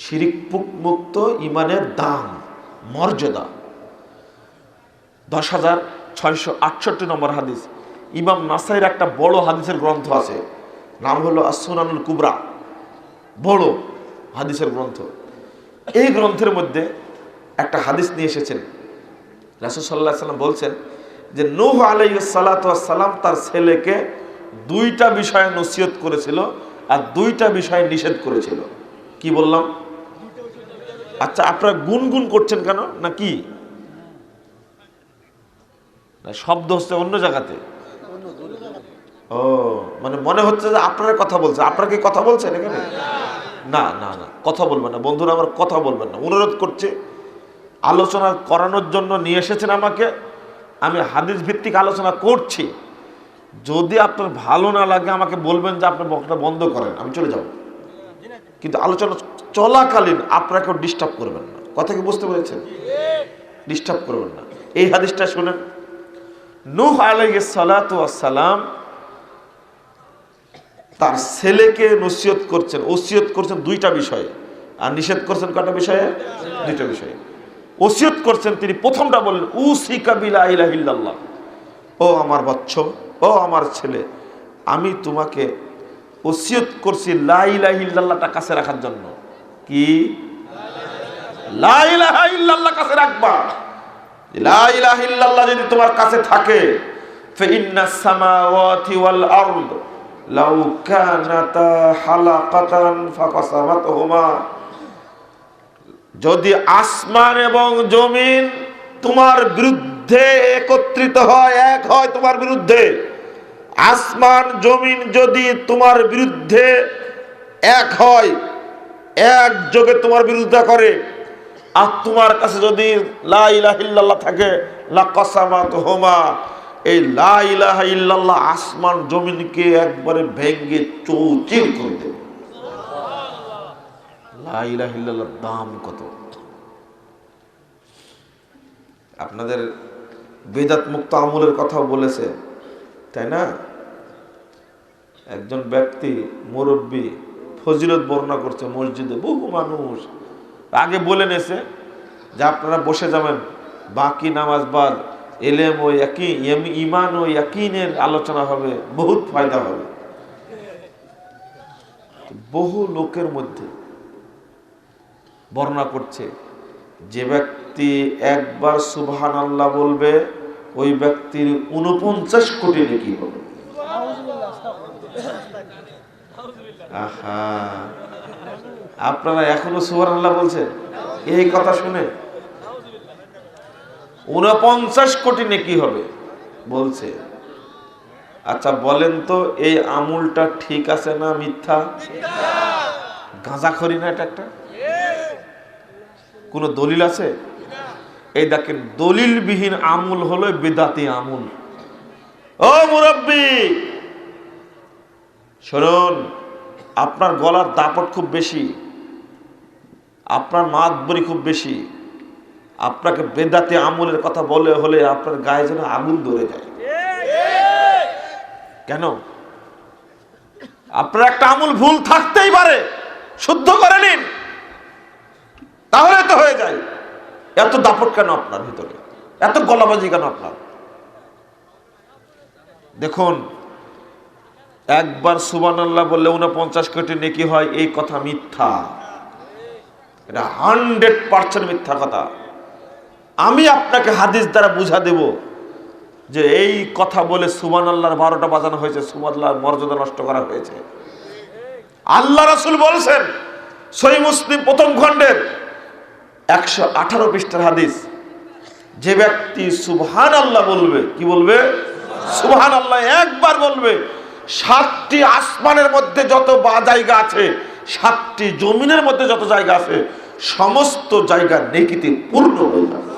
শিরিক মুক্ত ইমানের দাম, মর্যাদা। 10,668 নম্বর হাদিস। ইমাম নাসাইর একটা বড় হাদিসের গ্রন্থ আছে, নাম হলো আস-সুনানুল কুবরা, বড় হাদিসের গ্রন্থ। এই গ্রন্থের মধ্যে একটা হাদিস নিয়ে এসেছেন। রাসূল সাল্লাল্লাহু আলাইহি ওয়াসাল্লাম বলছেন যে নূহ আলাইহিস সালাতু ওয়াস সালাম তার ছেলেকে দুইটা বিষয়ে নসিহত করেছিল আর দুইটা বিষয়ে নিষেধ করেছিল। কি বললাম? আচ্ছা, আপনারা গুনগুন করছেন কেন? না কি না শব্দ হচ্ছে অন্য জায়গাতে? ও, মানে মনে হচ্ছে যে আপনারা কথা বলছেন। আপনারা কি কথা বলছেন এখানে? না না না, কথা বলবেন না বন্ধুরা, আমার কথা বলবেন না, অনুরোধ করছি। আলোচনা করানোর জন্য নিয়ে এসেছেন আমাকে, আমি হাদিস ভিত্তিক আলোচনা করছি। যদি আপনার ভালো না লাগে আমাকে বলবেন যে আপনি বক্তব্য বন্ধ করেন, আমি চলে যাব। কিন্তু আলোচনা চলাকালীন আপনাকে ডিস্টার্ব করবেন না। কথা কি বুঝতে পেরেছেন? ডিস্টার্ব করবেন না। এই হাদিসটা শুনেন। নূহ আলাইহিস সালাতু ওয়াস সালাম তার ছেলেকে নসিহত করছেন, ওসিয়ত করছেন দুইটা বিষয়ে, আর নিষেধ করছেন কয়টা বিষয়ে? দুইটা বিষয়ে। ওসিয়ত করছেন তিনি, প্রথমটা বললেন উসিকা বিলা ইলাহা ইল্লাল্লাহ, ও আমার বৎস, ও আমার ছেলে, আমি তোমাকে ওসিয়ত করছি লা ইলাহা ইল্লাল্লাহটা কাছে রাখার জন্য। কি? লা ইলাহা ইল্লাল্লাহ কাছে রাখবা। লা ইলাহা ইল্লাল্লাহ যদি তোমার কাছে থাকে, ফা ইন্নাস সামাওয়াতি ওয়াল আরদ লাউ কানাতা হালাকাতান ফাকাসামাতহুমা, যদি আসমান এবং জমিন তোমার বিরুদ্ধে একত্রিত হয়, এক হয় তোমার বিরুদ্ধে, আসমান জমিন যদি তোমার বিরুদ্ধে এক হয়, একযোগে তোমার বিরুদ্ধে করে, আর তোমার কাছে যদি লা ইলাহা ইল্লাল্লাহ থাকে, লাকাসামাতহুমা, এই লা ইলাহা ইল্লাল্লাহ আসমান জমিনকে একবারে ভেঙে চৌচির করে দেবে। লা ইলাহা ইল্লাল্লাহর দাম কত! আপনাদের বেদাত মুক্ত আমলের কথা বলেছে, তাই না? একজন ব্যক্তি মুরব্বী ফজিলত বর্ণনা করছে মসজিদে, বহু মানুষ আগে বলে নেছে যে আপনারা বসে যাবেন, বাকি নামাজ বাদ এলেম ও ইমান ও ইয়াকিনের আলোচনা হবে, বহুত ফায়দা হবে। বহু লোকের মধ্যে বর্ণনা করছে যে ব্যক্তি একবার সুবহানাল্লাহ বলবে ওই ব্যক্তির 49 কোটি নেকি হবে। আহা, আপনারা এখনো সুবহানাল্লাহ বলছেন এই কথা শুনে? 49 কোটি নেকি হবে বলছে। আচ্ছা বলেন তো, এই আমলটা ঠিক আছে না মিথ্যা? গাঁজাখড়ি না এটা একটা? কোন দলিল আছে? এই দেখেন, দলিলবিহীন আমল হলো বিদাতি আমল। ও মুরব্বী শুনুন, আপনার গলার দাপট খুব বেশি, আপনার মাতবরি খুব বেশি, আপনাকে বেদাতি আমলের কথা বলে হলে আপনার গায়ে যেন আগুন ধরে যায়। কেন? আপনার একটা আমল ভুল থাকতেই পারে, শুদ্ধ করে নিন, তাহলে তো হয়ে যায়। এত দাপট কেন আপনার ভিতরে? এত গলাবাজি কেন আপনার? দেখুন, একবার সুবহানাল্লাহ বললে 49 কোটি নেকি হয়, এই কথা মিথ্যা। এটা 100% মিথ্যা কথা। আমি আপনাকে হাদিস দ্বারা বুঝা দেব যে এই কথা বলে সুবহানাল্লাহর 12টা বাজানো হয়েছে, সুবহানাল্লাহর মর্যাদা নষ্ট করা হয়েছে। আল্লাহ রাসূল বলেছেন, সহিহ মুসলিম প্রথম খণ্ডের 118 পৃষ্ঠার হাদিস, যে ব্যক্তি সুবহানাল্লাহ বলবে, কি বলবে? সুবহানাল্লাহ একবার বলবে, 7টি আসমানের মধ্যে যত জায়গা আছে, 7টি জমিনের মধ্যে যত জায়গা আছে, সমস্ত জায়গা নেকিতে পূর্ণ হয়ে যাবে।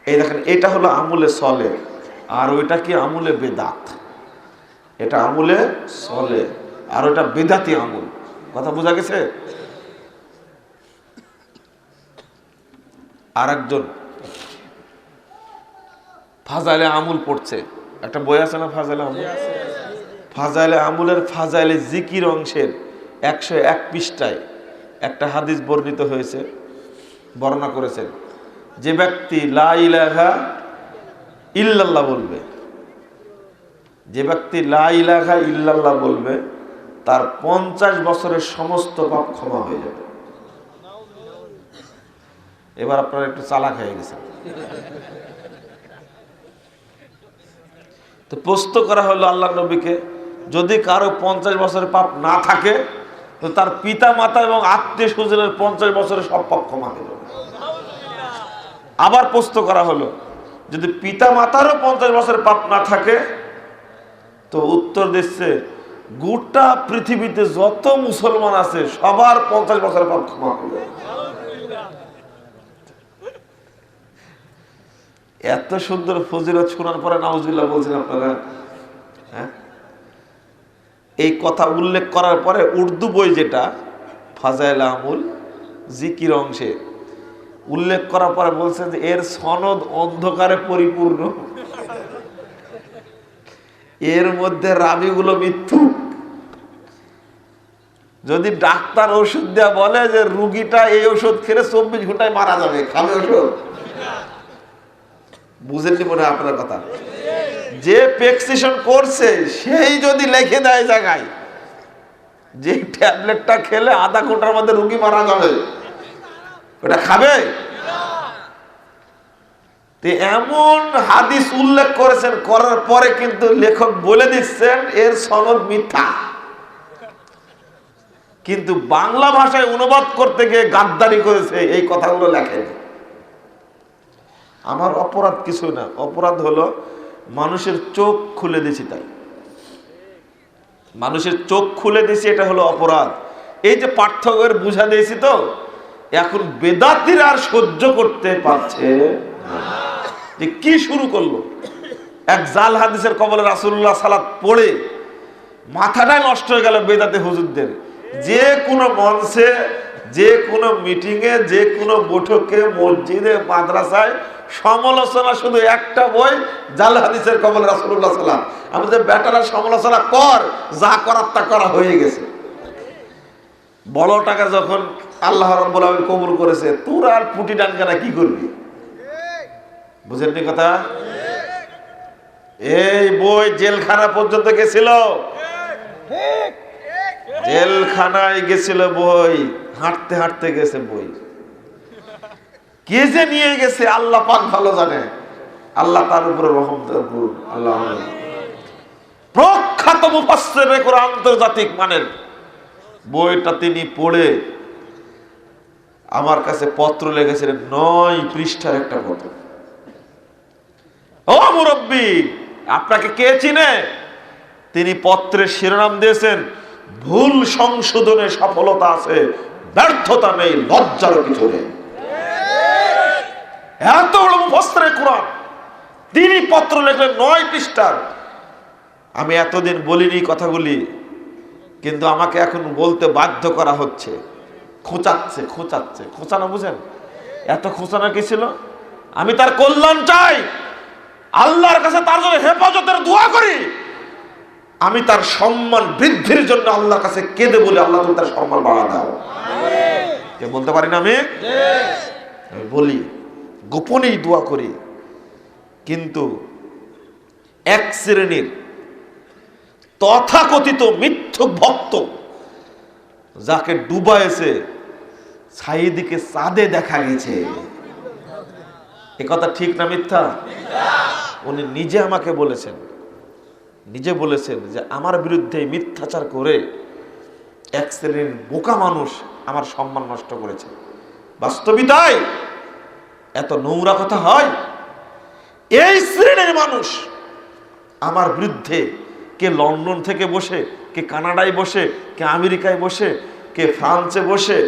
এই দেখেন, এটা হলো আমলে সলে, আর ওইটা কি আমলে বেদাত। এটা আমলে সলে আর ওটা বেদাতি আমল। কথা বোঝা গেছে? আর একজন ফাজাইলে আমল পড়ছে, একটা বই আছে না ফাজাইলে আমল? ফাজাইলে আমলের ফাজাইলে জিকির অংশের 101 পৃষ্ঠায় একটা হাদিস বর্ণিত হয়েছে, বর্ণনা করেছেন, যে ব্যক্তি লা ইলাহা ইল্লাল্লাহ বলবে, যে ব্যক্তি লা ইলাহা ইল্লাল্লাহ বলবে, তার 50 বছরের সমস্ত পাপ ক্ষমা হয়ে যাবে। এবার আপনারা একটু চালাক হয়ে গেছেন। তো প্রশ্ন করা হলো আল্লাহ নবীকে, যদি কারো 50 বছরের পাপ না থাকে তো তার পিতা মাতা এবং আত্মীয় স্বজনের 50 বছরের সব পাপ ক্ষমা হয়ে যাবে। আবার প্রশ্ন করা হলো, যদি পিতা মাতারও 50 বছরের পাপ না থাকে, তো উত্তর দিচ্ছে গোটা পৃথিবীতে যত মুসলমান আছে সবার 50 বছরের পাপ ক্ষমা হয়ে যাবে। এত সুন্দর ফজিলত শোনার পরে নাউজুবিল্লাহ বলছেন আপনারা। হ্যাঁ, এই কথা উল্লেখ করার পরে উর্দু বই যেটা ফাজাইল আমুল জিকির অংশে উল্লেখ করার পরে বলছেন যে এর সনদ অন্ধকারে পরিপূর্ণ, এর মধ্যে রাবিগুলো মিথ্যুক। যদি ডাক্তার ওষুধ দেয়া বলে যে রুগীটা এই ওষুধ খেলে 24 ঘন্টায় মারা যাবে, খাবে ওষুধ? বুঝেননি মনে হয় আপনার কথা? যে প্রেসক্রিপশন করছে সেই যদি লিখে দেয় জায়গায় যে ট্যাবলেটটা খেলে আধা ঘন্টার মধ্যে রোগী মারা যাবে, ওটা খাবে? তো এমন হাদিস উল্লেখ করেছেন, করার পরে কিন্তু লেখক বলে দিচ্ছেন এর সনদ মিথ্যা। কিন্তু বাংলা ভাষায় অনুবাদ করতে গিয়ে গাদ্দারি করেছে, এই কথাগুলো লেখেন। আমার অপরাধ কিছু না, অপরাধ হলো মানুষের চোখ খুলে দিয়েছি, তাই মানুষের চোখ খুলে দিয়েছি, এটা হলো অপরাধ। এই যে পার্থক্যের বুঝা দিয়েছি, তো এখন বেদাতিরা আর সহ্য করতে পারছে যে কি শুরু করলো। এক জাল হাদিসের কবলে রাসূলুল্লাহ সালাত পড়ে মাথাটাই নষ্ট হয়ে গেল বেদাতি হুজুরদের। যে কোনো মঞ্চে, যে কোনো মিটিংয়ে, যে কোনো বৈঠকে, মসজিদে, মাদ্রাসায় সমালোচনা শুধু একটা বই, জাল হাদিসের কবলে রাসূলুল্লাহ সাল্লাল্লাহু আলাইহি ওয়াসাল্লাম। আমাদের বেটারা সমালোচনা কর, যা করার তা করা হয়ে গেছে। বড় টাকা যখন আল্লাহ রাব্বুল আলামিন কবুল করেছে, তোর আর পুটি ডানকানা কি করবি? বুঝেননি কথা? এই বই জেলখানা পর্যন্ত গেছিল, জেলখানায় গেছিল বই, হাঁটতে হাঁটতে গেছে বই। কে যে নিয়ে গেছে আল্লাহ পাক ভালো জানে, আল্লাহ তার উপরে রহম করুন। আল্লাহ প্রখ্যাত মুফাসসির কোরআন আন্তর্জাতিক মানের বইটা তিনি পড়ে আমার কাছে পত্র লিখেছিলেন, 9 পৃষ্ঠার একটা পত্র। ও মুরব্বী, আপনাকে কে চিনে? তিনি পত্রের শিরোনাম দিয়েছেন, ভুল সংশোধনে সফলতা আছে, ব্যর্থতা নেই, লজ্জারও কিছু নেই। এত বড় মুফাসসির কোরআন, তিনি পত্র লিখলেন 9 পৃষ্ঠার। আমি এতদিন বলিনি কথাগুলি, কিন্তু আমাকে এখন বলতে বাধ্য করা হচ্ছে। খোঁচাচ্ছে খোঁচাচ্ছে, খোঁচানো বুঝেন? এত খোঁচানো কি ছিল? আমি তার কল্যাণ চাই, আল্লাহর কাছে তার জন্য হেফাজতের দোয়া করি। আমি তার সম্মান বৃদ্ধির জন্য আল্লাহর কাছে কেঁদে বলি, আল্লাহ তুমি তার সম্মান বাড়া দাও। কে বলতে পারি না? আমি বলি, গোপনেই দোয়া করি। কিন্তু এক শ্রেণীর তথাকথিত মিথ্যুক ভক্ত, যাকে ডুবাইছে, সাইদিকে চাঁদে দেখা গেছে, এ কথা ঠিক না মিথ্যা? উনি নিজে আমাকে বলেছেন, নিজে বলেছেন যে আমার বিরুদ্ধে মিথ্যাচার করে এক শ্রেণীর বোকা মানুষ আমার সম্মান নষ্ট করেছে। বাস্তবিতাই এত নোংরা কথা হয়? এই শ্রেণীর মানুষ আমার বিরুদ্ধে, কে লন্ডন থেকে বসে, কে কানাডায় বসে, কে আমেরিকায় বসে, কে ফ্রান্সে বসে,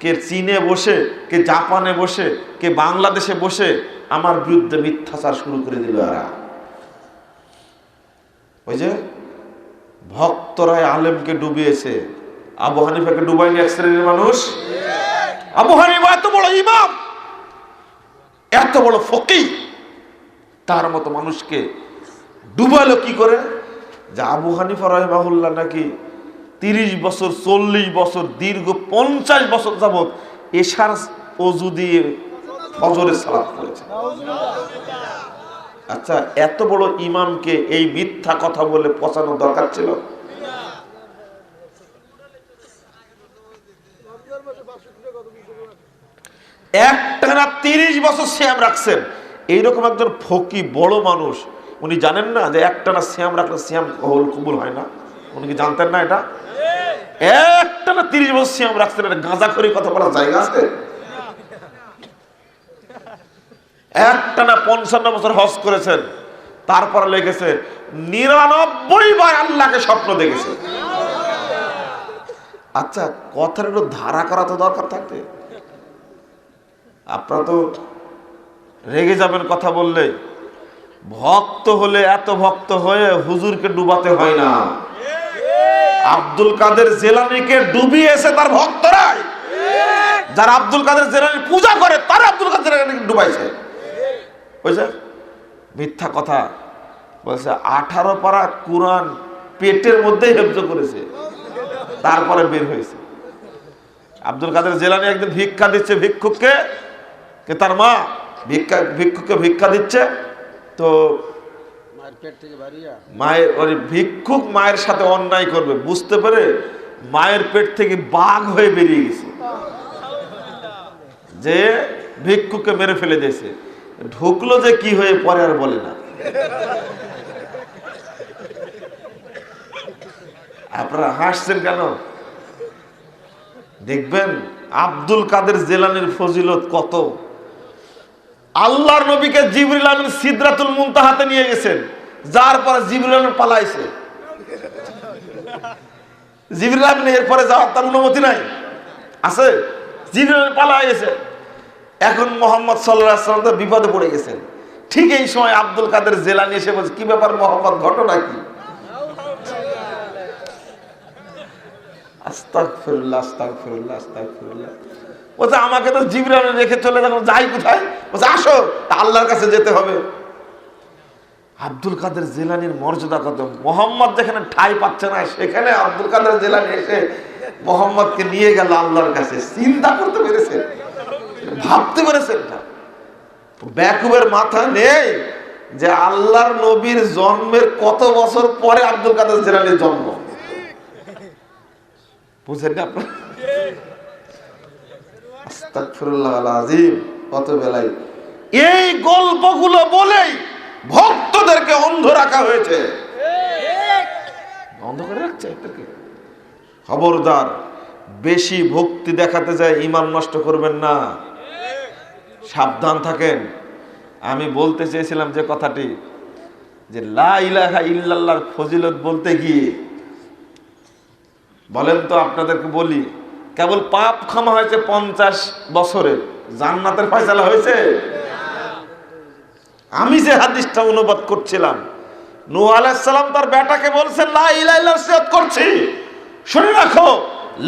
কে চীনে বসে, কে জাপানে বসে, কে বাংলাদেশে বসে আমার বিরুদ্ধে মিথ্যাচার শুরু করে দিল। এরা ওই যে ভক্তরাই আলেমকে ডুবিয়েছে, আবু হানিফাকে ডুবাইনি এক শ্রেণীর মানুষ? আবু হানিফা এত বড় ইমাম, এত বড় ফকিহ, তার মতো মানুষকে ডুবালো কি করে? যে আবু হানিফা রাহিমাহুল্লাহ নাকি 30 বছর 40 বছর দীর্ঘ 50 বছর যাবত এশার ওযু দিয়ে ফজরের সালাত পড়েছে। আচ্ছা, এত বড় ইমামকে এই মিথ্যা কথা বলে পচানোর দরকার ছিল? একটানা 30 বছর সিয়াম রাখছেন। এইরকম একজন ফকি বড় মানুষ, উনি জানেন না যে একটানা সিয়াম রাখলে সিয়াম কবুল হয় না? উনি কি জানতেন না এটা? একটানা 30 বছর সিয়াম রাখছেন, এটা গাঁজা করে কথা বলার জায়গা আছে? একটানা 55 বছর হজ করেছেন, তারপর লেগেছে 99 বার আল্লাহকে স্বপ্ন দেখেছে। আচ্ছা, কথার একটু ধারা করা তো দরকার থাকতে। আপনারা তো রেগে যাবেন কথা বললে। ভক্ত হলে এত ভক্ত হয়ে হুজুরকে ডুবাতে হয় না। আব্দুল কাদের জেলানিকে ডুবিয়েছে তার ভক্তরাই। যারা আব্দুল কাদের জেলানি পূজা করে তারা আব্দুল কাদের জেলানিকে ডুবাইছে। বুঝছে? মিথ্যা কথা বলছে। 18 পারা কুরআন পেটের মধ্যে হেফজ করেছে, তারপরে বের হয়েছে। আব্দুল কাদের জেলানি একদিন ভিক্ষা দিচ্ছে ভিক্ষুককে, তার মা ভিক্ষুককে ভিক্ষা দিচ্ছে, তো মায়ের ওই ভিক্ষুক মায়ের সাথে অন্যায় করবে বুঝতে পেরে মায়ের পেট থেকে বাঘ হয়ে বেরিয়ে গেছে, যে ভিক্ষুককে মেরে ফেলে দিয়েছে। ঢুকলো যে কি হয়ে পরে আর বলে না। আপনারা হাসছেন কেন? দেখবেন আব্দুল কাদের জেলানির ফজিলত কত। আল্লাহর নবীকে জিবরিল আমিন সিদরাতুল মুনতাহাতে নিয়ে গেছেন, যার পরে জিবরিল আমিন পালাইছে। জিবরিল আমিন এরপরে যাওয়ার তার অনুমতি নাই, আছে? জিবরিল আমিন পালাই গেছে। এখন মোহাম্মদ সাল্লাল্লাহু আলাইহি ওয়াসাল্লাম বিপদে পড়ে গেছেন। ঠিক এই সময় আব্দুল কাদের জেলানি এসে বলছে, কি ব্যাপার মোহাম্মদ, ঘটনা কি? আস্তাগফিরুল্লাহ আস্তাগফিরুল্লাহ আস্তাগফিরুল্লাহ। বলছে আমাকে তো জিবরিল রেখে চলে যখন যাই কোথায়, বলছে আসো, আল্লাহর কাছে যেতে হবে। আব্দুল কাদের জেলানির মর্যাদা কত! মোহাম্মদ যেখানে ঠাঁই পাচ্ছে না সেখানে আব্দুল কাদের জেলানি এসে মোহাম্মদকে নিয়ে গেল আল্লাহর কাছে। চিন্তা করতে পেরেছে, ভাবতে পেরেছেন না? বেকুবের মাথা নেই যে আল্লাহর নবীর জন্মের কত বছর পরে আব্দুল কাদের জেলানির জন্ম। বুঝেন না আপনার? আস্তাগফিরুল্লাহ আল আযীম। কত বেলায় এই গল্পগুলো বলেই ভক্তদেরকে অন্ধ রাখা হয়েছে। অন্ধ করে রাখছে এটাকে। খবরদার, বেশি ভক্তি দেখাতে যায় ঈমান নষ্ট করবেন না, সাবধান থাকেন। আমি বলতে চেয়েছিলাম যে কথাটি, যে লা ইলাহা ইল্লাল্লাহর ফজিলত বলতে গিয়ে বলেন তো, আপনাদেরকে বলি, কেবল পাপ ক্ষমা হয়েছে 50 বছরে, জান্নাতের ফয়সালা হয়েছে? আমি যে হাদিসটা অনুবাদ করছিলাম, নূহ আলাইহিস সালাম তার বেটাকে বলছেন লা ইলাহা ইল্লাল্লাহ সিয়াত করছি, শুনে রাখো,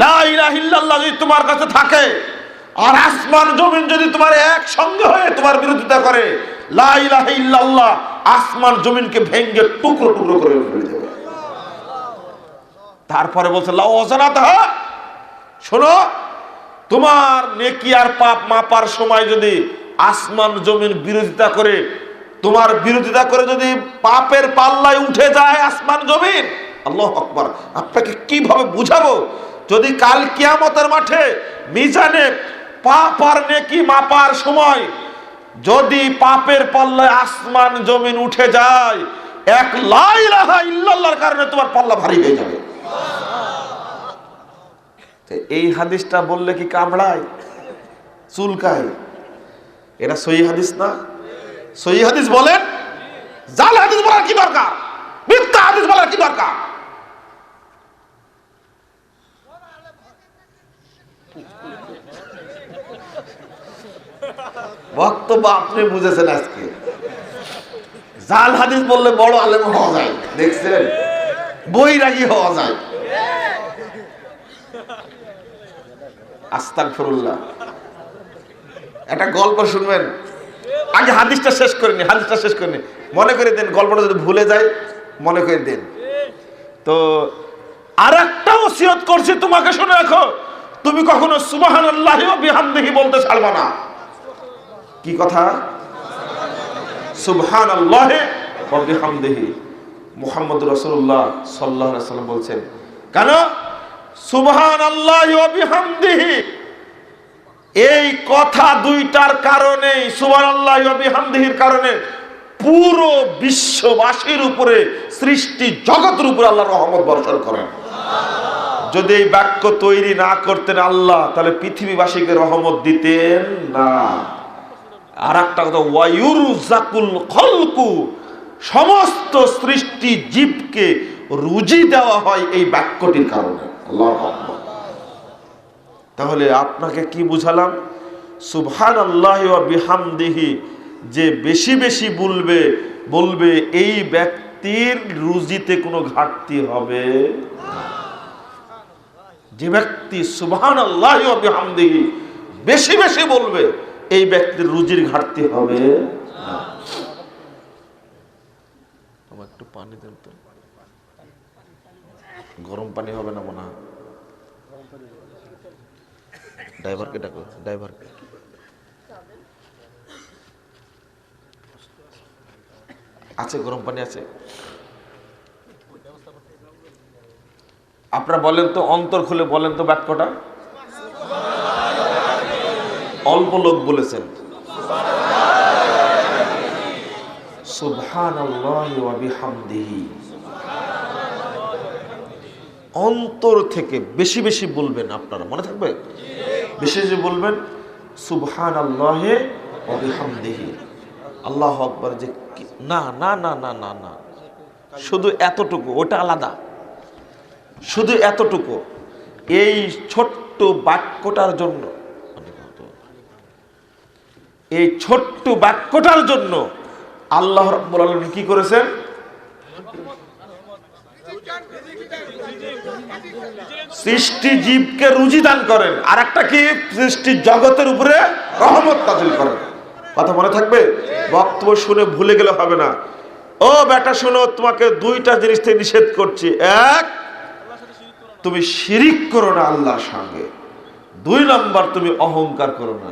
লা ইলাহা ইল্লাল্লাহ যদি তোমার কাছে থাকে আর আসমান জমিন যদি তোমার একসঙ্গে হয়ে তোমার বিরোধিতা করে, লা ইলাহা ইল্লাল্লাহ আসমান জমিনকে ভেঙে টুকরো টুকরো করে ফেলে দেবে। তারপরে বলছে লা ওয়াজানাতহা, শোনো, তোমার নেকি আর পাপ মাপার সময় যদি আসমান জমিন বিরোধিতা করে, তোমার বিরোধিতা করে যদি পাপের পাল্লায় উঠে যায় আসমান জমিন, আল্লাহু আকবার, আপনাকে কিভাবে বুঝাবো? যদি কাল কিয়ামতের মাঠে মিজানে পাপ আর নেকি মাপার সময় যদি পাপের পাল্লায় আসমান জমিন উঠে যায়, এক লা ইলাহা ইল্লাল্লাহর কারণে তোমার পাল্লা ভারী হয়ে যাবে। এই হাদিসটা বললে কি কামড়ায়, চুলকায়? এটা সহিহ হাদিস না? সহিহ হাদিস বলেন, জাল হাদিস বলার কি দরকার? মিথ্যা হাদিস বলার কি দরকার? বক্তব্য আপনি বুঝেছেন আজকে। জাল হাদিস বললে বড় আলেম হওয়া যায়, দেখছেন? বৈরাগী হওয়া যায়। আস্তাগফিরুল্লাহ। একটা গল্প শুনবেন, আগে হাদিসটা শেষ করিনি, হাদিসটা শেষ করিনি, মনে করে দেন, গল্পটা যদি ভুলে যায় মনে করে দেন। তো আর একটা ওসিয়ত করছি তোমাকে, শুনে রাখো, তুমি কখনো সুবহানাল্লাহি ওয়া বিহামদিহি বলতে ছাড়বা না। কি কথা? সুবহানাল্লাহি ওয়া বিহামদিহি। মুহাম্মদুর রাসূলুল্লাহ সাল্লাল্লাহু আলাইহি ওয়াসাল্লাম বলছেন, কেন সুবহানাল্লাহি ওয়া বিহামদিহি? এই কথা দুইটার কারণে, সুবহানাল্লাহি ওয়া বিহামদিহির কারণে পুরো বিশ্ববাসীর উপরে, সৃষ্টি জগতের উপরে আল্লাহ রহমত বর্ষণ করেন। যদি এই বাক্য তৈরি না করতেন আল্লাহ, তাহলে পৃথিবীবাসীকে রহমত দিতেন না। আর একটা কথা, ওয়ায়ুরজাকুল খলকু, সমস্ত সৃষ্টি জীবকে রুজি দেওয়া হয় এই বাক্যটির কারণে। আল্লাহু আকবার। তাহলে আপনাকে কি বুঝালাম? সুবহানাল্লাহি ওয়া বিহামদিহি যে বেশি বেশি বলবে এই ব্যক্তির রুজিতে কোনো ঘাটতি হবে না। যে ব্যক্তি সুবহানাল্লাহি ওয়া বিহামদিহি বেশি বেশি বলবে, এই ব্যক্তির রুজির ঘাটতি হবে না। আমার একটু পানি দেন তো, গরম পানি হবে না মনে হয়। ড্রাইভারকে ডাকো, ড্রাইভারকে। আছে গরম পানি আছে? আপনারা বলেন তো, অন্তর খুলে বলেন তো বাক্যটা। অল্প লোক বলেছেন সুবহানাল্লাহি ওয়া বিহামদিহি। অন্তর থেকে বেশি বেশি বলবেন, আপনারা মনে থাকবে, বেশি বেশি বলবেন সুবহানাল্লাহি ওয়া বিহামদিহি। আল্লাহু আকবার। যে না না না না না না, শুধু এতটুকু, ওটা আলাদা। শুধু এতটুকু, এই ছোট্ট বাক্যটার জন্য, এই ছোট্ট বাক্যটার জন্য আল্লাহ রাব্বুল আলামিন কি করেছেন? সৃষ্টি জীবকে রুজি দান করেন, আর একটা কি, সৃষ্টি জগতের উপরে রহমত নাযিল করেন। কথা মনে থাকবে? বক্তব্য শুনে ভুলে গেলে হবে না। ও বেটা শোনো, তোমাকে দুইটা জিনিস থেকে নিষেধ করছি। এক, তুমি শিরিক করো না আল্লাহর সঙ্গে। দুই নাম্বার, তুমি অহংকার করো না।